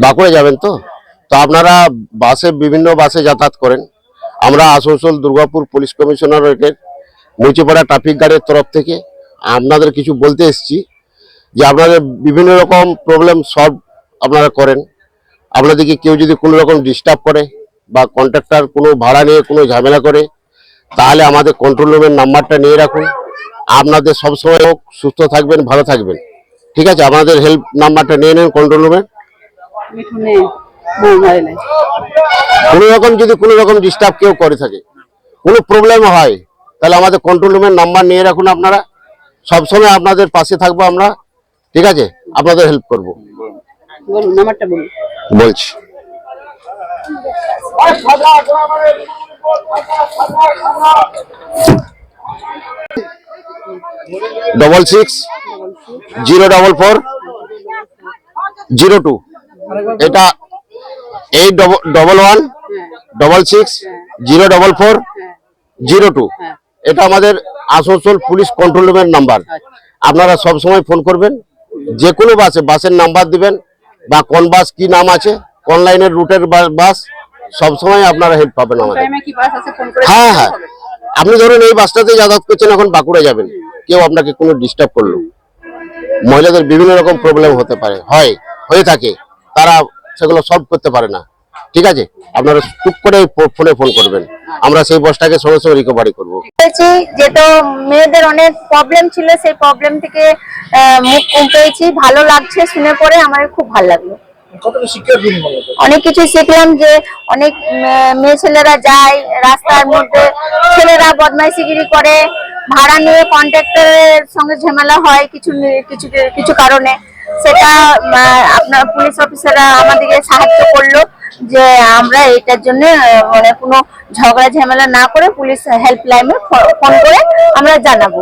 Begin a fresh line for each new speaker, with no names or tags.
বাঁকুড়া যাবেন তো তো আপনারা বাসে বিভিন্ন বাসে যাতায়াত করেন। আমরা আসানসোল দুর্গাপুর পুলিশ কমিশনারেটের মুচিপাড়া ট্রাফিক গার্ডের তরফ থেকে আপনাদের কিছু বলতে এসেছি যে আপনাদের বিভিন্ন রকম প্রবলেম সলভ আপনারা করেন। আপনাদেরকে কেউ যদি কোনো রকম ডিস্টার্ব করে বা কন্ট্রাক্টর কোনো ভাড়া নিয়ে কোনো ঝামেলা করে তাহলে আমাদের কন্ট্রোল রুমের নাম্বারটা নিয়ে রাখুন। আপনাদের সবসময় সুস্থ থাকবেন, ভালো থাকবেন। ঠিক আছে, আমাদের হেল্প নাম্বারটা নিয়ে নেন কন্ট্রোল রুমে। কোনো রকম যদি কোনো রকম ডিস্টার্ব কেউ করে থাকে, কোনো প্রবলেম হয়, তাহলে আমাদের কন্ট্রোল রুমের নাম্বার নিয়ে রাখুন। আপনারা সবসময় আপনাদের পাশে থাকবো আমরা। ঠিক আছে, আপনাদের হেল্প করবো। বলছি 66044002, এটা 8111660402। এটা আমাদের আসানসোল পুলিশ কন্ট্রোল রুমের নাম্বার। আপনারা সব সময় ফোন করবেন, যে কোনো বাসের নাম্বার দিবেন বা কোন বাস কি নাম আছে, কোন লাইনের রুটের বাস, সব সময় আপনারা হেল্প পাবেন আমাদের। হ্যাঁ হ্যাঁ, আপনি ধরুন এই বাসটাতে যাতায়াত করছেন, এখন বাঁকুড়া যাবেন, কেউ আপনাকে কোনো ডিস্টার্ব করলো, মহিলাদের বিভিন্ন রকম প্রবলেম হতে পারে, হয়ে থাকে, তারা সেগুলো সলভ করতে পারে না। ঠিক আছে, আপনারা টুক করে ফোনে ফোন করবেন, আমরা সেই বাসটাকে সঙ্গে সঙ্গে রিকভারি করবো।
যেহেতু মেয়েদের অনেক প্রবলেম ছিল, সেই প্রবলেম থেকে মুখ পেয়েছি, ভালো লাগছে শুনে পরে, আমার খুব ভালো লাগলো। অনেক কিছু শিখলাম, যে অনেক মেয়ে ছেলেরা যায় রাস্তার মধ্যে, ছেলেরা বদমাইশিগিরি করে, ভাড়া নিয়ে কন্ট্রাক্টরের সঙ্গে ঝামেলা হয় কিছু কিছু কিছু কারণে। সেটা আপনার পুলিশ অফিসাররা আমাদেরকে সাহায্য করলো, যে আমরা এটার জন্য মানে কোনো ঝগড়া ঝামেলা না করে পুলিশ হেল্পলাইনে ফোন করে আমরা জানাবো।